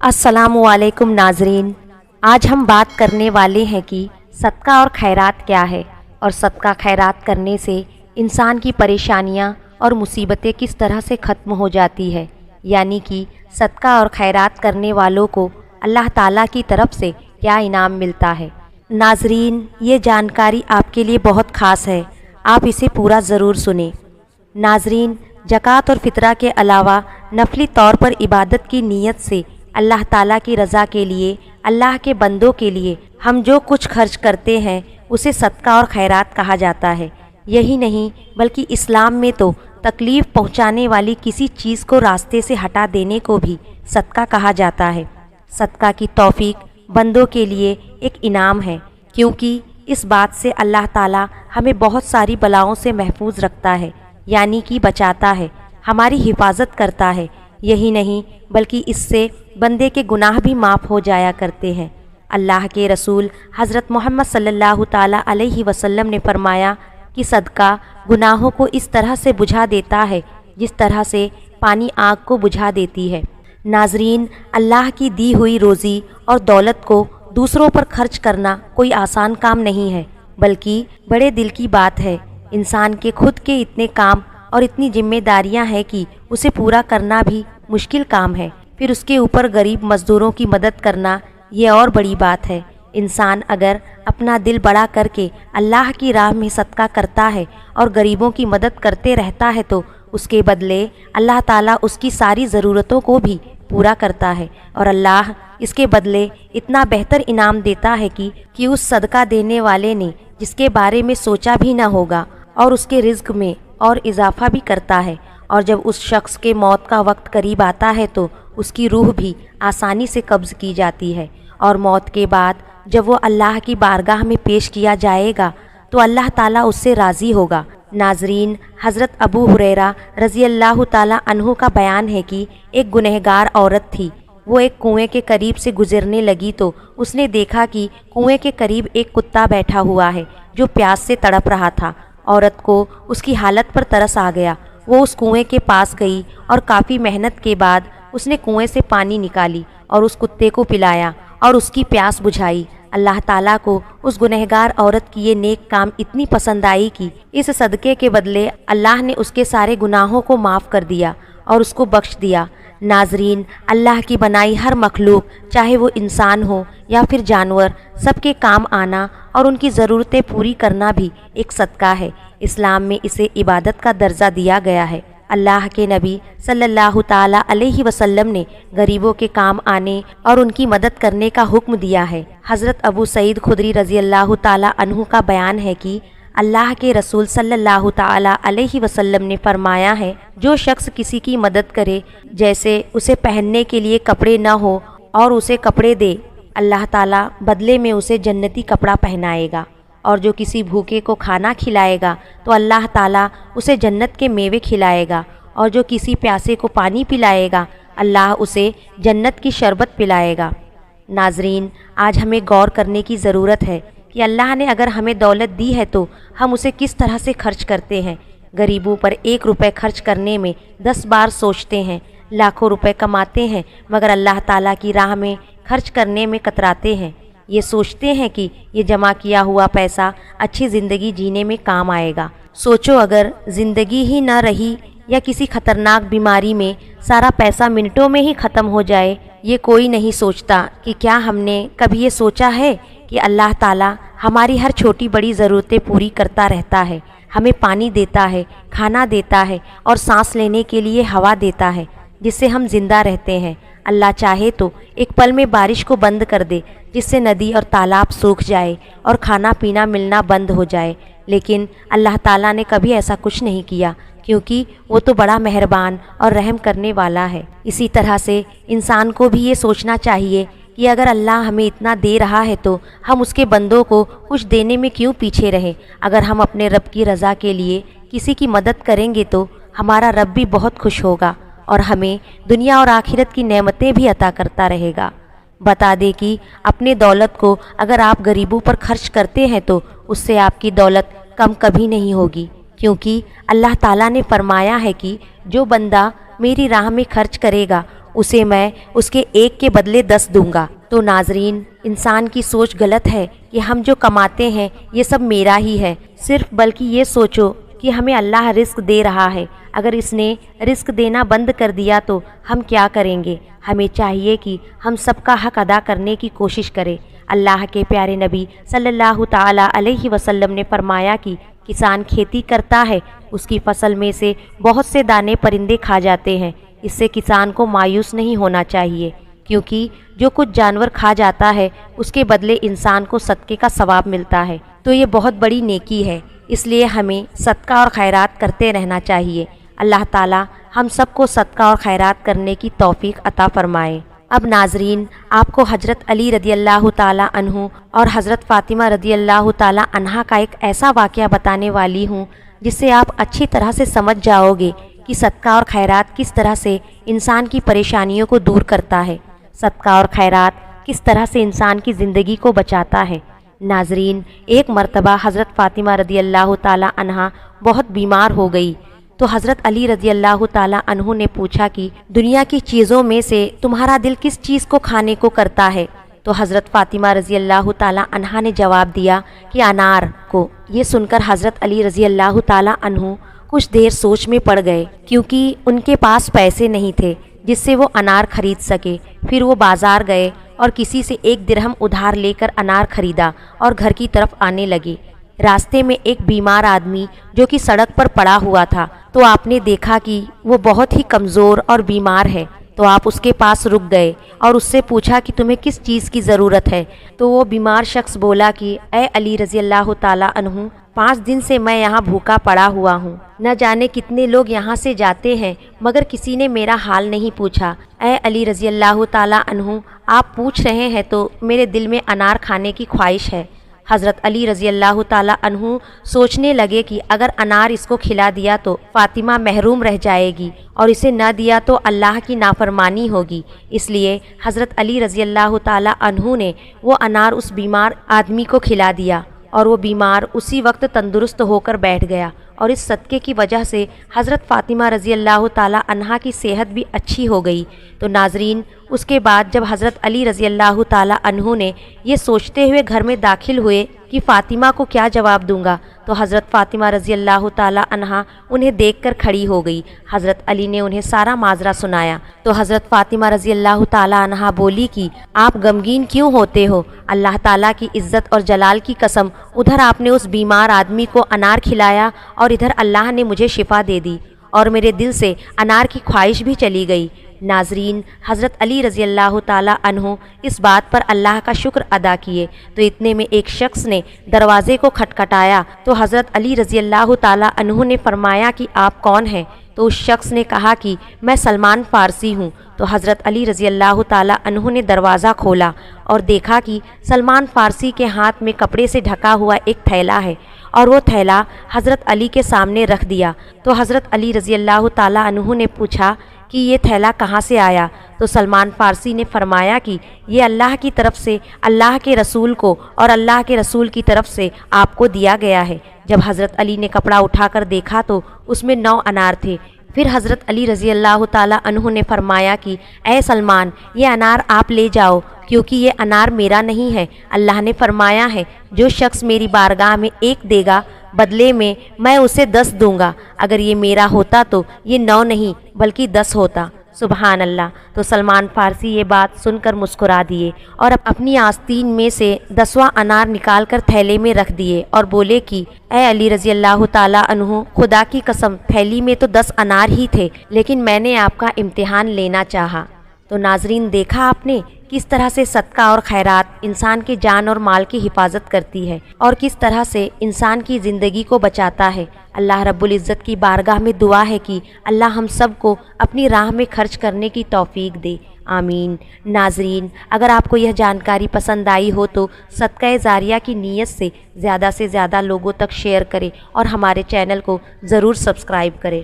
अस्सलामु अलैकुम नाजरीन। आज हम बात करने वाले हैं कि सदका और खैरात क्या है और सदका खैरात करने से इंसान की परेशानियां और मुसीबतें किस तरह से ख़त्म हो जाती है, यानी कि सदका और खैरात करने वालों को अल्लाह ताला की तरफ से क्या इनाम मिलता है। नाजरीन, ये जानकारी आपके लिए बहुत ख़ास है, आप इसे पूरा ज़रूर सुने। नाजरीन, ज़कात और फ़ितरा के अलावा नफली तौर पर इबादत की नीयत से अल्लाह ताला की रज़ा के लिए, अल्लाह के बंदों के लिए हम जो कुछ खर्च करते हैं उसे सदका और खैरात कहा जाता है। यही नहीं बल्कि इस्लाम में तो तकलीफ़ पहुंचाने वाली किसी चीज़ को रास्ते से हटा देने को भी सदका कहा जाता है। सदका की तौफीक बंदों के लिए एक इनाम है, क्योंकि इस बात से अल्लाह ताला हमें बहुत सारी बलाओं से महफूज रखता है, यानी कि बचाता है, हमारी हिफाजत करता है। यही नहीं बल्कि इससे बंदे के गुनाह भी माफ़ हो जाया करते हैं। अल्लाह के रसूल हज़रत मोहम्मद सल्लल्लाहु ताला अलैहि वसल्लम ने फरमाया कि सदका गुनाहों को इस तरह से बुझा देता है जिस तरह से पानी आग को बुझा देती है। नाजरीन, अल्लाह की दी हुई रोज़ी और दौलत को दूसरों पर खर्च करना कोई आसान काम नहीं है, बल्कि बड़े दिल की बात है। इंसान के खुद के इतने काम और इतनी जिम्मेदारियां हैं कि उसे पूरा करना भी मुश्किल काम है, फिर उसके ऊपर गरीब मज़दूरों की मदद करना ये और बड़ी बात है। इंसान अगर अपना दिल बड़ा करके अल्लाह की राह में सदका करता है और गरीबों की मदद करते रहता है तो उसके बदले अल्लाह ताला उसकी सारी ज़रूरतों को भी पूरा करता है, और अल्लाह इसके बदले इतना बेहतर इनाम देता है कि उस सदका देने वाले ने जिसके बारे में सोचा भी ना होगा और उसके रिज़्क में और इजाफा भी करता है। और जब उस शख्स के मौत का वक्त करीब आता है तो उसकी रूह भी आसानी से कब्ज़ की जाती है, और मौत के बाद जब वो अल्लाह की बारगाह में पेश किया जाएगा तो अल्लाह ताला उससे राज़ी होगा। नाजरीन, हज़रत अबू हुरैरा रज़ी अल्लाह ताला अन्हु का बयान है कि एक गुनहगार औरत थी। वो एक कुएं के करीब से गुजरने लगी तो उसने देखा कि कुएं के करीब एक कुत्ता बैठा हुआ है जो प्यास से तड़प रहा था। औरत को उसकी हालत पर तरस आ गया। वो उस कुएं के पास गई और काफ़ी मेहनत के बाद उसने कुएं से पानी निकाली और उस कुत्ते को पिलाया और उसकी प्यास बुझाई। अल्लाह ताला को उस गुनहगार औरत की ये नेक काम इतनी पसंद आई कि इस सदक़े के बदले अल्लाह ने उसके सारे गुनाहों को माफ़ कर दिया और उसको बख्श दिया। नाजरीन, अल्लाह की बनाई हर मखलूक, चाहे वो इंसान हो या फिर जानवर, सबके काम आना और उनकी ज़रूरतें पूरी करना भी एक सदका है। इस्लाम में इसे इबादत का दर्जा दिया गया है। अल्लाह के नबी सल्लल्लाहु ताला अलैहि वसल्लम ने गरीबों के काम आने और उनकी मदद करने का हुक्म दिया है। हज़रत अबू सईद खुदरी रज़ी अल्लाह ताला अन्हु का बयान है कि अल्लाह के रसूल सल्लल्लाहु ताला अलैहि वसल्लम ने फरमाया है, जो शख्स किसी की मदद करे, जैसे उसे पहनने के लिए कपड़े न हो और उसे कपड़े दे, अल्लाह ताला बदले में उसे जन्नती कपड़ा पहनाएगा। और जो किसी भूखे को खाना खिलाएगा तो अल्लाह ताला उसे जन्नत के मेवे खिलाएगा। और जो किसी प्यासे को पानी पिलाएगा, अल्लाह उसे जन्नत की शरबत पिलाएगा। नाजरीन, आज हमें गौर करने की ज़रूरत है कि अल्लाह ने अगर हमें दौलत दी है तो हम उसे किस तरह से खर्च करते हैं। गरीबों पर 1 रुपये खर्च करने में 10 बार सोचते हैं। लाखों रुपए कमाते हैं मगर अल्लाह ताला की राह में खर्च करने में कतराते हैं। ये सोचते हैं कि ये जमा किया हुआ पैसा अच्छी ज़िंदगी जीने में काम आएगा। सोचो, अगर ज़िंदगी ही ना रही या किसी ख़तरनाक बीमारी में सारा पैसा मिनटों में ही ख़त्म हो जाए, ये कोई नहीं सोचता कि क्या हमने कभी ये सोचा है कि अल्लाह ताला हमारी हर छोटी बड़ी ज़रूरतें पूरी करता रहता है। हमें पानी देता है, खाना देता है और सांस लेने के लिए हवा देता है जिससे हम ज़िंदा रहते हैं। अल्लाह चाहे तो एक पल में बारिश को बंद कर दे जिससे नदी और तालाब सूख जाए और खाना पीना मिलना बंद हो जाए, लेकिन अल्लाह ताला ने कभी ऐसा कुछ नहीं किया, क्योंकि वो तो बड़ा मेहरबान और रहम करने वाला है। इसी तरह से इंसान को भी ये सोचना चाहिए कि अगर अल्लाह हमें इतना दे रहा है तो हम उसके बंदों को कुछ देने में क्यों पीछे रहें। अगर हम अपने रब की रज़ा के लिए किसी की मदद करेंगे तो हमारा रब भी बहुत खुश होगा और हमें दुनिया और आखिरत की नेमतें भी अता करता रहेगा। बता दे कि अपने दौलत को अगर आप गरीबों पर खर्च करते हैं तो उससे आपकी दौलत कम कभी नहीं होगी, क्योंकि अल्लाह ताला ने फरमाया है कि जो बंदा मेरी राह में खर्च करेगा اسے میں اس کے ایک کے بدلے 10 دوں گا۔ تو ناظرین، انسان کی سوچ غلط ہے کہ ہم جو کماتے ہیں یہ سب میرا ہی ہے، صرف بلکہ یہ سوچو کہ ہمیں اللہ رزق دے رہا ہے، اگر اس نے رزق دینا بند کر دیا تو ہم کیا کریں گے؟ ہمیں چاہیے کہ ہم سب کا حق ادا کرنے کی کوشش کریں۔ اللہ کے پیارے نبی صلی اللہ تعالیٰ علیہ وسلم نے فرمایا کہ کسان کھیتی کرتا ہے، اس کی فصل میں سے بہت سے دانے پرندے کھا جاتے ہیں، اس سے کسان کو مایوس نہیں ہونا چاہیے، کیونکہ جو کچھ جانور کھا جاتا ہے اس کے بدلے انسان کو صدقے کا ثواب ملتا ہے، تو یہ بہت بڑی نیکی ہے، اس لیے ہمیں صدقہ اور خیرات کرتے رہنا چاہیے۔ اللہ تعالی ہم سب کو صدقہ اور خیرات کرنے کی توفیق عطا فرمائے۔ اب ناظرین، آپ کو حضرت علی رضی اللہ تعالیٰ عنہ اور حضرت فاطمہ رضی اللہ تعالیٰ عنہا کا ایک ایسا واقعہ بتانے والی ہوں جس سے آپ اچھی طرح سے سمجھ جاؤ گے کہ صدقہ اور خیرات کس طرح سے انسان کی پریشانیوں کو دور کرتا ہے، صدقہ اور خیرات کس طرح سے انسان کی زندگی کو بچاتا ہے۔ ناظرین، ایک مرتبہ حضرت فاطمہ رضی اللہ تعالیٰ عنہا بہت بیمار ہو گئی، تو حضرت علی رضی اللہ تعالیٰ عنہ نے پوچھا کہ دنیا کی چیزوں میں سے تمہارا دل کس چیز کو کھانے کو کرتا ہے؟ تو حضرت فاطمہ رضی اللہ تعالیٰ عنہا نے جواب دیا کہ انار کو۔ یہ سن کر حضرت علی رضی اللہ تعالیٰ عنہ کچھ دیر سوچ میں پڑ گئے، کیونکہ ان کے پاس پیسے نہیں تھے جس سے وہ انار خرید سکے۔ پھر وہ بازار گئے اور کسی سے 1 درہم ادھار لے کر انار خریدا اور گھر کی طرف آنے لگے۔ راستے میں ایک بیمار آدمی جو کہ سڑک پر پڑا ہوا تھا، تو آپ نے دیکھا کہ وہ بہت ہی کمزور اور بیمار ہے، تو آپ اس کے پاس رک گئے اور اس سے پوچھا کہ تمہیں کس چیز کی ضرورت ہے؟ تو وہ بیمار شخص بولا کہ اے علی رضی اللہ تعالیٰ عنہ، 5 دن سے میں یہاں بھوکا پڑا ہوا ہوں، نہ جانے کتنے لوگ یہاں سے جاتے ہیں مگر کسی نے میرا حال نہیں پوچھا۔ اے علی رضی اللہ تعالیٰ عنہ، آپ پوچھ رہے ہیں تو میرے دل میں انار کھانے کی خواہش ہے۔ حضرت علی رضی اللہ تعالیٰ عنہ سوچنے لگے کہ اگر انار اس کو کھلا دیا تو فاطمہ محروم رہ جائے گی اور اسے نہ دیا تو اللہ کی نافرمانی ہوگی، اس لیے حضرت علی رضی اللہ تعالیٰ عنہ نے وہ انار اس بیمار آدمی کو کھلا دیا اور وہ بیمار اسی وقت تندرست ہو کر بیٹھ گیا، اور اس صدقے کی وجہ سے حضرت فاطمہ رضی اللہ تعالیٰ عنہا کی صحت بھی اچھی ہو گئی۔ تو ناظرین، اس کے بعد جب حضرت علی رضی اللہ تعالیٰ عنہ نے یہ سوچتے ہوئے گھر میں داخل ہوئے کہ فاطمہ کو کیا جواب دوں گا، تو حضرت فاطمہ رضی اللہ تعالیٰ عنہا انہیں دیکھ کر کھڑی ہو گئی۔ حضرت علی نے انہیں سارا ماجرا سنایا تو حضرت فاطمہ رضی اللہ تعالیٰ عنہا بولی کہ آپ غمگین کیوں ہوتے ہو؟ اللہ تعالیٰ کی عزت اور جلال کی قسم، ادھر آپ نے اس بیمار آدمی کو انار کھلایا اور ادھر اللہ نے مجھے شفا دے دی اور میرے دل سے انار کی خواہش بھی چلی گئی۔ ناظرین، حضرت علی رضی اللہ تعالیٰ عنہ اس بات پر اللہ کا شکر ادا کیے تو اتنے میں ایک شخص نے دروازے کو کھٹکھٹایا، تو حضرت علی رضی اللہ تعالیٰ عنہ نے فرمایا کہ آپ کون ہیں؟ تو اس شخص نے کہا کہ میں سلمان فارسی ہوں۔ تو حضرت علی رضی اللہ تعالیٰ عنہ نے دروازہ کھولا اور دیکھا کہ سلمان فارسی کے ہاتھ میں کپڑے سے ڈھکا ہوا ایک تھیلا ہے، اور وہ تھیلا حضرت علی کے سامنے رکھ دیا۔ تو حضرت علی رضی اللہ تعالیٰ عنہ نے پوچھا کہ یہ تھیلا کہاں سے آیا؟ تو سلمان فارسی نے فرمایا کہ یہ اللہ کی طرف سے اللہ کے رسول کو اور اللہ کے رسول کی طرف سے آپ کو دیا گیا ہے۔ جب حضرت علی نے کپڑا اٹھا کر دیکھا تو اس میں 9 انار تھے۔ پھر حضرت علی رضی اللہ تعالیٰ عنہ نے فرمایا کہ اے سلمان، یہ انار آپ لے جاؤ، کیونکہ یہ انار میرا نہیں ہے۔ اللہ نے فرمایا ہے جو شخص میری بارگاہ میں 1 دے گا بدلے میں اسے 10 دوں گا، اگر یہ میرا ہوتا تو یہ 9 نہیں بلکہ 10 ہوتا۔ سبحان اللہ۔ تو سلمان فارسی یہ بات سن کر مسکرا دیے اور اپنی آستین میں سے 10واں انار نکال کر تھیلے میں رکھ دیے اور بولے کہ اے علی رضی اللہ تعالیٰ عنہ، خدا کی قسم تھیلی میں تو 10 انار ہی تھے، لیکن میں نے آپ کا امتحان لینا چاہا۔ تو ناظرین، دیکھا آپ نے کس طرح سے صدقہ اور خیرات انسان کی جان اور مال کی حفاظت کرتی ہے اور کس طرح سے انسان کی زندگی کو بچاتا ہے۔ اللہ رب العزت کی بارگاہ میں دعا ہے کہ اللہ ہم سب کو اپنی راہ میں خرچ کرنے کی توفیق دے، آمین۔ ناظرین، اگر آپ کو یہ جانکاری پسند آئی ہو تو صدقہ جاریہ کی نیت سے زیادہ لوگوں تک شیئر کریں اور ہمارے چینل کو ضرور سبسکرائب کریں۔